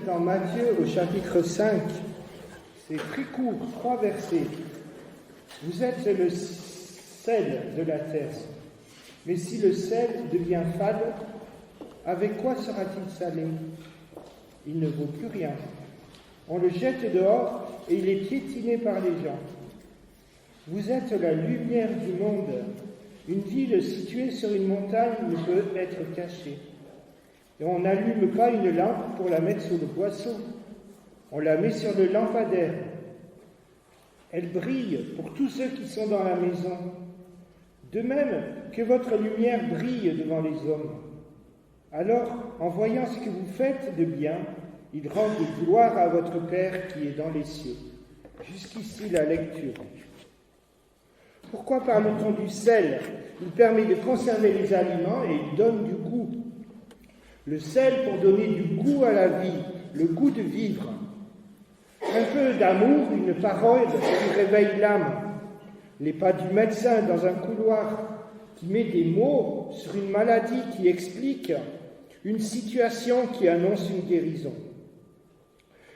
dans Matthieu au chapitre 5. C'est très court, 3 versets. Vous êtes le sel de la terre. Mais si le sel devient fade, avec quoi sera-t-il salé? Il ne vaut plus rien. On le jette dehors et il est piétiné par les gens. Vous êtes la lumière du monde. Une ville située sur une montagne ne peut être cachée. Et on n'allume pas une lampe pour la mettre sous le boisseau. On la met sur le lampadaire. Elle brille pour tous ceux qui sont dans la maison. De même que votre lumière brille devant les hommes. Alors, en voyant ce que vous faites de bien, ils rendent gloire à votre Père qui est dans les cieux. Jusqu'ici la lecture. Pourquoi parle-t-on du sel? Il permet de conserver les aliments et il donne du goût. Le sel pour donner du goût à la vie, le goût de vivre. Un peu d'amour, une parole qui réveille l'âme. Les pas du médecin dans un couloir qui met des mots sur une maladie qui explique une situation qui annonce une guérison.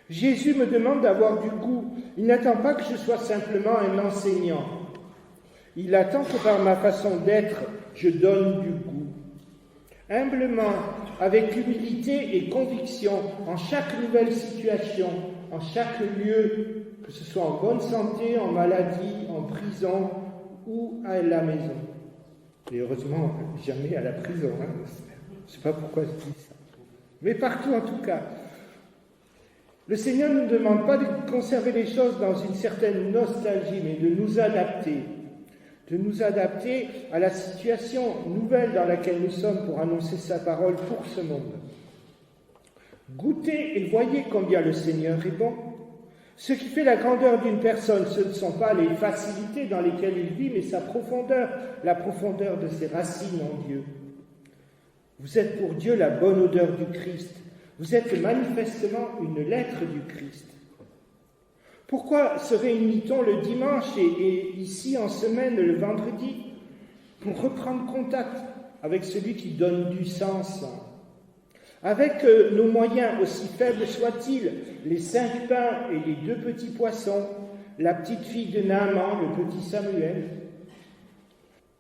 Jésus me demande d'avoir du goût. Il n'attend pas que je sois simplement un enseignant. Il attend que par ma façon d'être, je donne du goût. Humblement, avec humilité et conviction, en chaque nouvelle situation, en chaque lieu, que ce soit en bonne santé, en maladie, en prison ou à la maison. Et heureusement, jamais à la prison. Je ne sais pas pourquoi je dis ça. Mais partout en tout cas. Le Seigneur ne nous demande pas de conserver les choses dans une certaine nostalgie, mais de nous adapter. De nous adapter à la situation nouvelle dans laquelle nous sommes pour annoncer sa parole pour ce monde. Goûtez et voyez combien le Seigneur est bon. Ce qui fait la grandeur d'une personne, ce ne sont pas les facilités dans lesquelles il vit, mais sa profondeur, la profondeur de ses racines en Dieu. Vous êtes pour Dieu la bonne odeur du Christ. Vous êtes manifestement une lettre du Christ. Pourquoi se réunit-on le dimanche et ici en semaine le vendredi? Pour reprendre contact avec celui qui donne du sens. Avec nos moyens, aussi faibles soient-ils, les 5 pains et les 2 petits poissons, la petite fille de Naaman, le petit Samuel.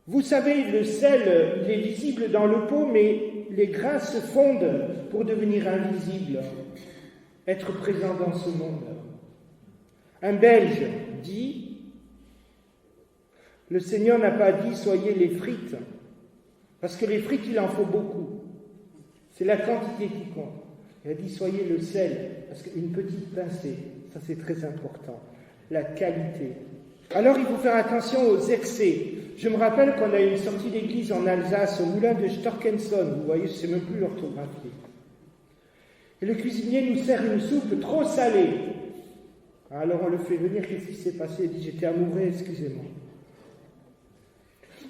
Vous savez, le sel, il est visible dans le pot, mais les grains se fondent pour devenir invisibles, être présents dans ce monde. Un Belge dit, le Seigneur n'a pas dit « soyez les frites », parce que les frites, il en faut beaucoup. C'est la quantité qui compte. Il a dit « soyez le sel », parce qu'une petite pincée, ça c'est très important. La qualité. Alors il faut faire attention aux excès. Je me rappelle qu'on a eu une sortie d'église en Alsace, au moulin de Storkenson. Vous voyez, je ne sais même plus l'orthographier. Et le cuisinier nous sert une soupe trop salée. Alors on le fait venir, qu'est-ce qui s'est passé? Il dit, j'étais amoureux, excusez-moi.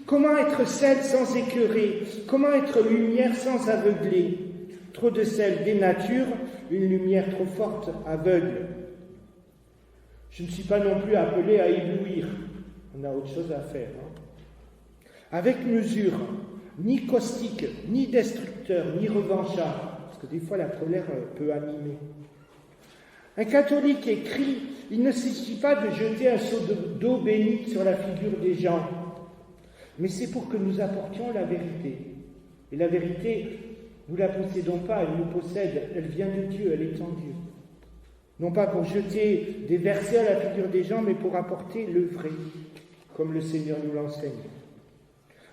Comment être sel sans écœurer? Comment être lumière sans aveugler? Trop de sel dénature, une lumière trop forte aveugle. Je ne suis pas non plus appelé à éblouir. On a autre chose à faire. Avec mesure, ni caustique, ni destructeur, ni revanchard. Parce que des fois la colère peut animer. Un catholique écrit, il ne s'agit pas de jeter un seau d'eau bénite sur la figure des gens, mais c'est pour que nous apportions la vérité. Et la vérité, nous ne la possédons pas, elle nous possède, elle vient de Dieu, elle est en Dieu. Non pas pour jeter des versets à la figure des gens, mais pour apporter le vrai, comme le Seigneur nous l'enseigne.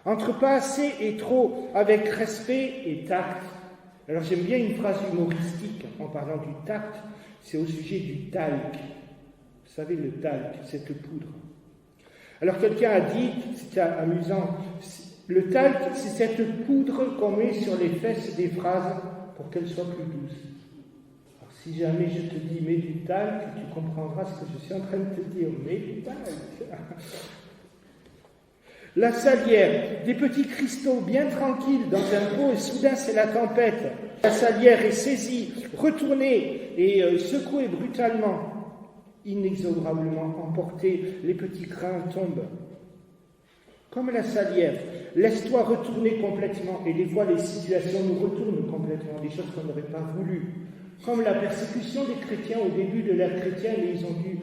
Entre pas assez et trop, avec respect et tact. Alors j'aime bien une phrase humoristique en parlant du tact, c'est au sujet du talc. Vous savez, le talc, cette poudre. Alors quelqu'un a dit, c'était amusant, le talc, c'est cette poudre qu'on met sur les fesses des phrases pour qu'elles soient plus douces. Alors si jamais je te dis mets du talc, tu comprendras ce que je suis en train de te dire, mets du talc. La salière, des petits cristaux bien tranquilles dans un pot et soudain c'est la tempête. La salière est saisie, retournée et secouée brutalement. Inexorablement emportée, les petits grains tombent. Comme la salière, laisse-toi retourner complètement. Et des fois, les situations nous retournent complètement, des choses qu'on n'aurait pas voulu. comme la persécution des chrétiens au début de l'ère chrétienne, et ils ont dû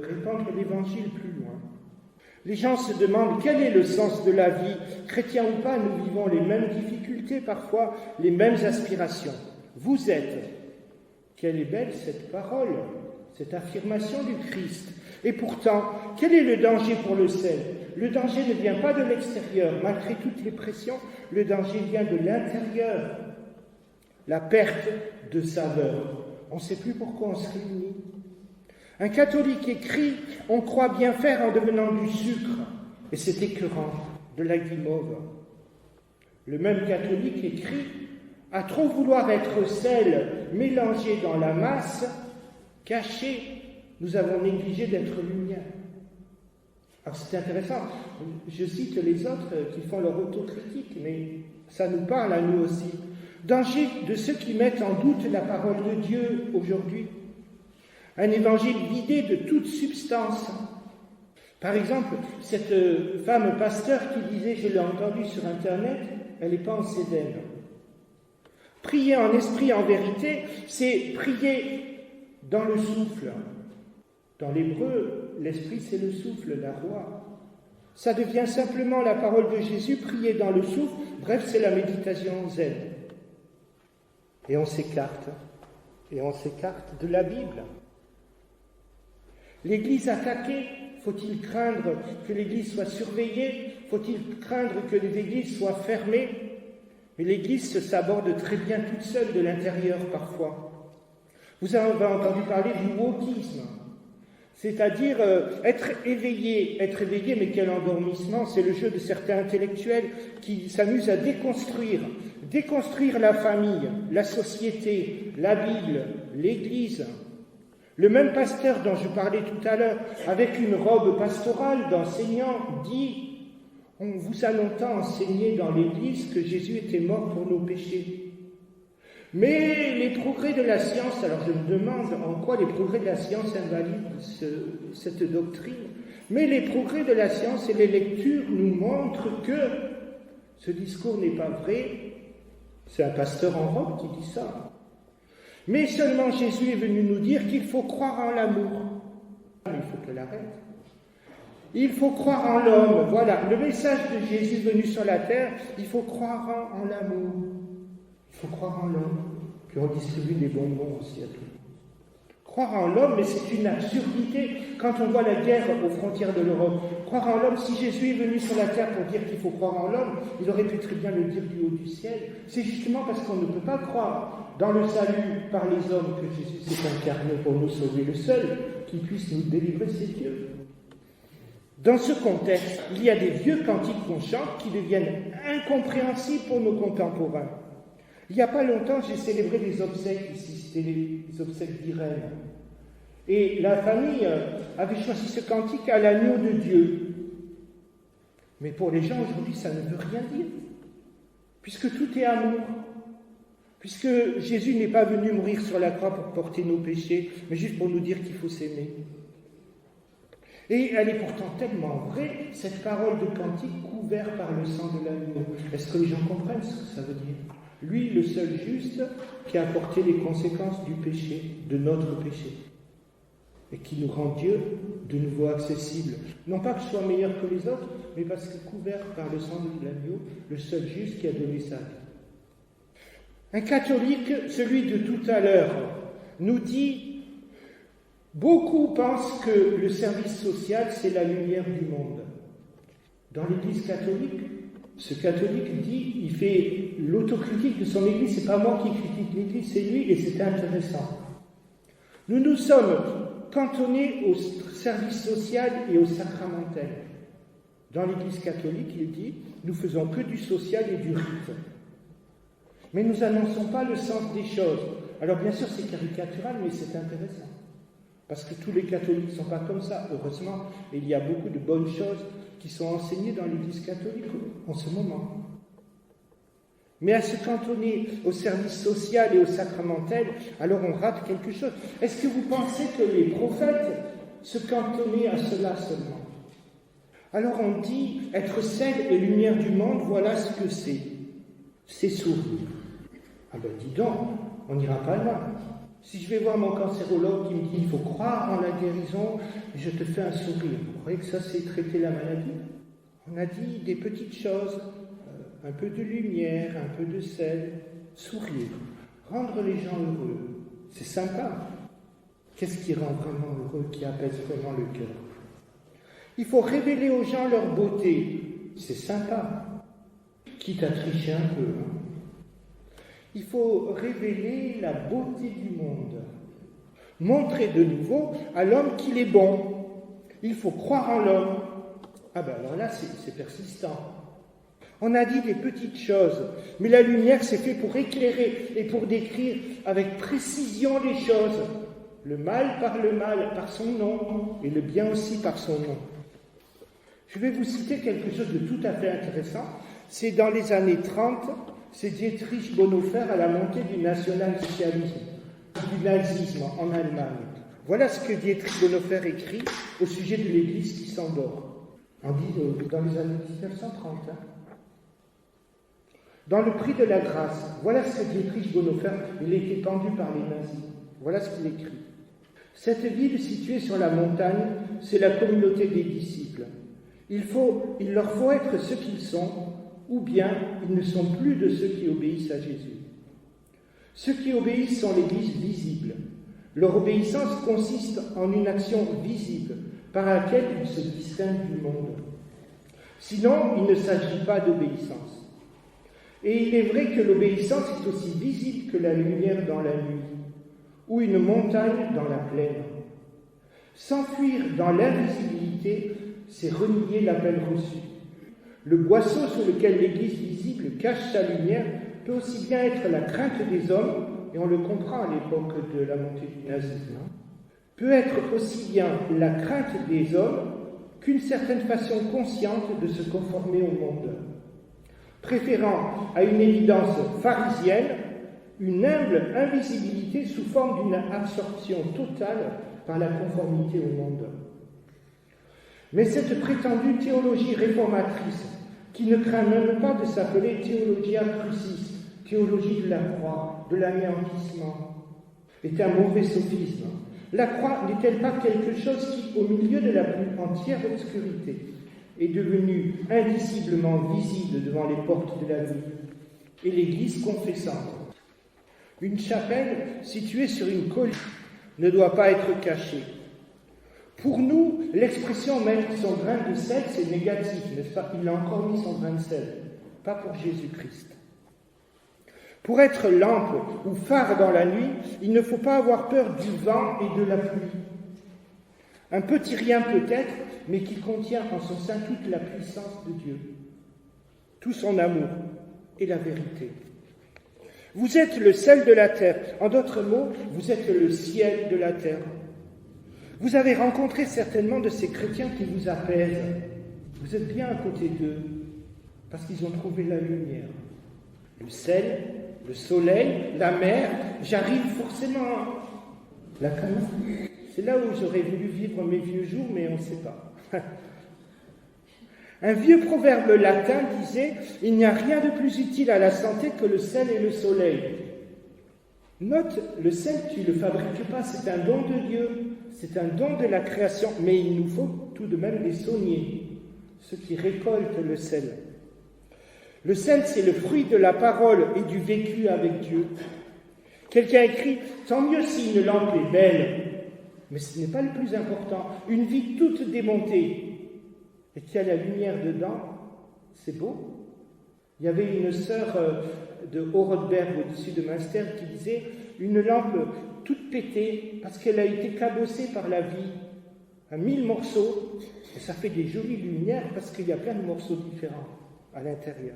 répandre l'évangile plus loin. Les gens se demandent quel est le sens de la vie. Chrétiens ou pas, nous vivons les mêmes difficultés, parfois les mêmes aspirations. Vous êtes. Quelle est belle cette parole, cette affirmation du Christ. Et pourtant, quel est le danger pour le sel? Le danger ne vient pas de l'extérieur. Malgré toutes les pressions, le danger vient de l'intérieur. La perte de saveur. On ne sait plus pourquoi on se réunit. Un catholique écrit « On croit bien faire en devenant du sucre ». Et c'est écœurant, de la guimauve. Le même catholique écrit « À trop vouloir être sel mélangé dans la masse, caché, nous avons négligé d'être lumière ». Alors c'est intéressant, je cite les autres qui font leur autocritique, mais ça nous parle à nous aussi. Danger de ceux qui mettent en doute la parole de Dieu aujourd'hui. Un évangile vidé de toute substance. Par exemple, cette femme pasteur qui disait, je l'ai entendu sur Internet, elle n'est pas en Cévennes. Prier en esprit, en vérité, c'est prier dans le souffle. Dans l'hébreu, l'esprit c'est le souffle, la roi. Ça devient simplement la parole de Jésus, prier dans le souffle, bref, c'est la méditation zen. Et on s'écarte de la Bible. L'Église attaquée, faut-il craindre que l'Église soit surveillée? Faut-il craindre que les églises soient fermées? Mais l'Église se saborde très bien toute seule de l'intérieur parfois. Vous avez entendu parler du wokisme, c'est-à-dire être éveillé, mais quel endormissement, c'est le jeu de certains intellectuels qui s'amusent à déconstruire la famille, la société, la Bible, l'Église. Le même pasteur dont je parlais tout à l'heure, avec une robe pastorale d'enseignant, dit « On vous a longtemps enseigné dans l'Église que Jésus était mort pour nos péchés. Mais les progrès de la science, alors je me demande en quoi les progrès de la science invalident cette doctrine, mais les progrès de la science et les lectures nous montrent que ce discours n'est pas vrai. » C'est un pasteur en robe qui dit ça. Mais seulement Jésus est venu nous dire qu'il faut croire en l'amour. Il faut qu'elle arrête. Il faut croire en l'homme. Voilà, le message de Jésus venu sur la terre, il faut croire en l'amour. Il faut croire en l'homme. Puis on distribue des bonbons aussi à tout. Croire en l'homme, mais c'est une absurdité quand on voit la guerre aux frontières de l'Europe. Croire en l'homme, si Jésus est venu sur la terre pour dire qu'il faut croire en l'homme, il aurait pu très bien le dire du haut du ciel. C'est justement parce qu'on ne peut pas croire dans le salut par les hommes que Jésus s'est incarné pour nous sauver. Le seul qui puisse nous délivrer, c'est Dieu. Dans ce contexte, il y a des vieux cantiques qu'on chante qui deviennent incompréhensibles pour nos contemporains. Il n'y a pas longtemps, j'ai célébré les obsèques ici, c'était les obsèques d'Irène. Et la famille avait choisi ce cantique à l'agneau de Dieu. Mais pour les gens aujourd'hui, ça ne veut rien dire, puisque tout est amour. Puisque Jésus n'est pas venu mourir sur la croix pour porter nos péchés, mais juste pour nous dire qu'il faut s'aimer. Et elle est pourtant tellement vraie, cette parole de cantique couverte par le sang de l'agneau. Est-ce que les gens comprennent ce que ça veut dire? Lui, le seul juste, qui a porté les conséquences du péché, de notre péché, et qui nous rend Dieu de nouveau accessible. Non pas que je sois meilleur que les autres, mais parce que couvert par le sang de l'agneau, le seul juste qui a donné sa vie. Un catholique, celui de tout à l'heure, nous dit « Beaucoup pensent que le service social, c'est la lumière du monde. » Dans l'Église catholique, ce catholique dit, il fait l'autocritique de son Église, c'est pas moi qui critique l'Église, c'est lui, et c'est intéressant. Nous nous sommes cantonnés au service social et au sacramentel. Dans l'Église catholique, il dit, nous faisons que du social et du rite. Mais nous n'annonçons pas le sens des choses. Alors bien sûr, c'est caricatural, mais c'est intéressant. Parce que tous les catholiques ne sont pas comme ça, heureusement. Et il y a beaucoup de bonnes choses qui sont enseignées dans l'Église catholique en ce moment. Mais à se cantonner au service social et au sacramentel, alors on rate quelque chose. Est-ce que vous pensez que les prophètes se cantonnaient à cela seulement? Alors on dit, être sel et lumière du monde, voilà ce que c'est. C'est sourire. Ah ben dis donc, on n'ira pas loin. Si je vais voir mon cancérologue qui me dit il faut croire en la guérison, je te fais un sourire. Vous croyez que ça c'est traiter la maladie? On a dit des petites choses, un peu de lumière, un peu de sel, sourire, rendre les gens heureux. C'est sympa. Qu'est-ce qui rend vraiment heureux, qui apaise vraiment le cœur? Il faut révéler aux gens leur beauté. C'est sympa. Quitte à tricher un peu. Il faut révéler la beauté du monde. Montrer de nouveau à l'homme qu'il est bon. Il faut croire en l'homme. Ah ben alors là, c'est persistant. On a dit des petites choses, mais la lumière, c'est fait pour éclairer et pour décrire avec précision les choses. Le mal par son nom, et le bien aussi par son nom. Je vais vous citer quelque chose de tout à fait intéressant. C'est dans les années 30, c'est Dietrich Bonhoeffer à la montée du national-socialisme, du nazisme en Allemagne. Voilà ce que Dietrich Bonhoeffer écrit au sujet de l'Église qui s'endort. On dit dans les années 1930. Dans le prix de la grâce, voilà ce que Dietrich Bonhoeffer, il a été pendu par les nazis. Voilà ce qu'il écrit. Cette ville située sur la montagne, c'est la communauté des disciples. Il leur faut être ce qu'ils sont, ou bien ils ne sont plus de ceux qui obéissent à Jésus. Ceux qui obéissent sont l'Église visible. Leur obéissance consiste en une action visible par laquelle ils se distinguent du monde. Sinon, il ne s'agit pas d'obéissance. Et il est vrai que l'obéissance est aussi visible que la lumière dans la nuit, ou une montagne dans la plaine. S'enfuir dans l'invisibilité, c'est renier l'appel reçu. Le boisseau sur lequel l'Église visible cache sa lumière peut aussi bien être la crainte des hommes, et on le comprend à l'époque de la montée du nazisme, peut être aussi bien la crainte des hommes qu'une certaine façon consciente de se conformer au monde, préférant à une évidence pharisienne une humble invisibilité sous forme d'une absorption totale par la conformité au monde. Mais cette prétendue théologie réformatrice, qui ne craint même pas de s'appeler théologia crucis, théologie de la croix, de l'anéantissement, est un mauvais sophisme. La croix n'est-elle pas quelque chose qui, au milieu de la plus entière obscurité, est devenue indiciblement visible devant les portes de la vie, et l'Église confessante? Une chapelle située sur une colline ne doit pas être cachée. Pour nous, l'expression « mettre son grain de sel », c'est négatif, n'est-ce pas? Il a encore mis son grain de sel, pas pour Jésus-Christ. Pour être lampe ou phare dans la nuit, il ne faut pas avoir peur du vent et de la pluie. Un petit rien peut-être, mais qui contient en son sein toute la puissance de Dieu, tout son amour et la vérité. Vous êtes le sel de la terre. En d'autres mots, vous êtes le ciel de la terre. Vous avez rencontré certainement de ces chrétiens qui vous apaisent. Vous êtes bien à côté d'eux, parce qu'ils ont trouvé la lumière. Le sel, le soleil, la mer, j'arrive forcément. La Canaan, c'est là où j'aurais voulu vivre mes vieux jours, mais on ne sait pas. Un vieux proverbe latin disait « Il n'y a rien de plus utile à la santé que le sel et le soleil ». Note, le sel, tu ne le fabriques pas, c'est un don de Dieu, c'est un don de la création, mais il nous faut tout de même des sauniers, ceux qui récoltent le sel. Le sel, c'est le fruit de la parole et du vécu avec Dieu. Quelqu'un écrit « Tant mieux si une lampe est belle », mais ce n'est pas le plus important. Une vie toute démontée et qui a la lumière dedans, c'est beau. Il y avait une sœur de Horodberg au-dessus de Münster qui disait « Une lampe toute pétée parce qu'elle a été cabossée par la vie à 1000 morceaux, et ça fait des jolies lumières parce qu'il y a plein de morceaux différents à l'intérieur. »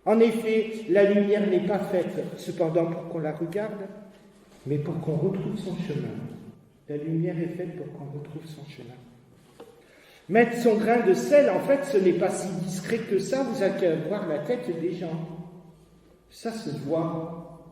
En effet, la lumière n'est pas faite cependant pour qu'on la regarde, mais pour qu'on retrouve son chemin. La lumière est faite pour qu'on retrouve son chemin. Mettre son grain de sel, en fait, ce n'est pas si discret que ça, vous avez qu'à voir la tête des gens. Ça se voit.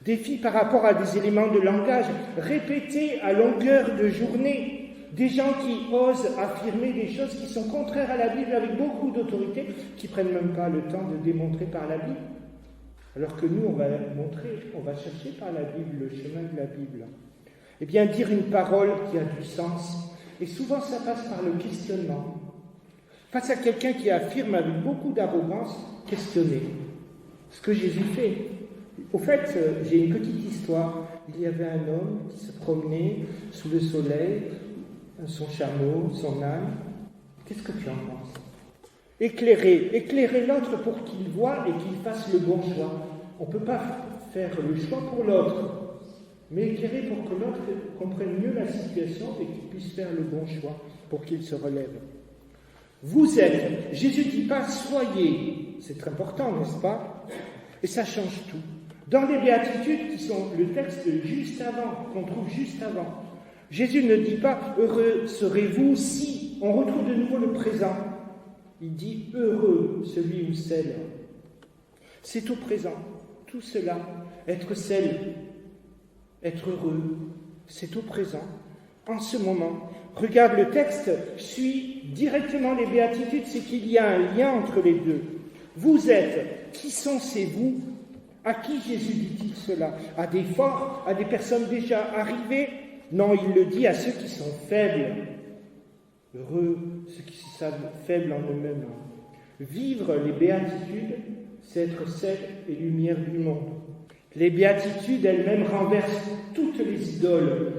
Défi par rapport à des éléments de langage répétés à longueur de journée. Des gens qui osent affirmer des choses qui sont contraires à la Bible avec beaucoup d'autorité, qui ne prennent même pas le temps de démontrer par la Bible. Alors que nous, on va montrer, on va chercher par la Bible le chemin de la Bible. Eh bien, dire une parole qui a du sens, et souvent ça passe par le questionnement. Face à quelqu'un qui affirme avec beaucoup d'arrogance, questionner ce que Jésus fait. Au fait, j'ai une petite histoire. Il y avait un homme qui se promenait sous le soleil, son chameau, son âne. Qu'est-ce que tu en penses ? Éclairer l'autre pour qu'il voie et qu'il fasse le bon choix. On ne peut pas faire le choix pour l'autre, mais éclairer pour que l'autre comprenne mieux la situation et qu'il puisse faire le bon choix pour qu'il se relève. Vous êtes, Jésus ne dit pas soyez, c'est très important, n'est-ce pas ? Et ça change tout. Dans les béatitudes qui sont le texte juste avant, qu'on trouve juste avant, Jésus ne dit pas heureux serez-vous si, on retrouve de nouveau le présent. Il dit heureux celui ou celle. C'est au présent, tout cela, être celle, être heureux, c'est au présent, en ce moment. Regarde le texte, suit directement les béatitudes, c'est qu'il y a un lien entre les deux. Vous êtes, qui sont ces vous ? À qui Jésus dit-il cela ? À des forts, à des personnes déjà arrivées ? Non, il le dit à ceux qui sont faibles. Heureux, ceux qui se savent faibles en eux-mêmes. Vivre les béatitudes, c'est être sel et lumière du monde. Les béatitudes elles-mêmes renversent toutes les idoles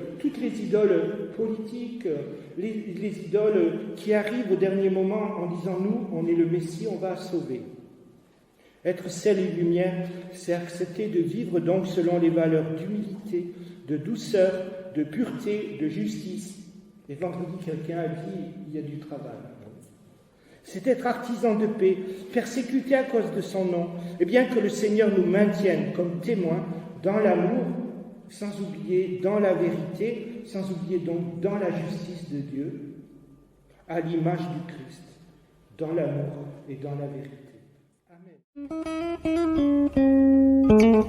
politiques, les idoles qui arrivent au dernier moment en disant nous, on est le Messie, on va sauver. Être sel et lumière, c'est accepter de vivre donc selon les valeurs d'humilité, de douceur, de pureté, de justice. Et vendredi, quelqu'un a dit il y a du travail. C'est être artisan de paix, persécuté à cause de son nom, et bien que le Seigneur nous maintienne comme témoins dans l'amour, sans oublier dans la vérité, sans oublier donc dans la justice de Dieu, à l'image du Christ, dans l'amour et dans la vérité. Amen.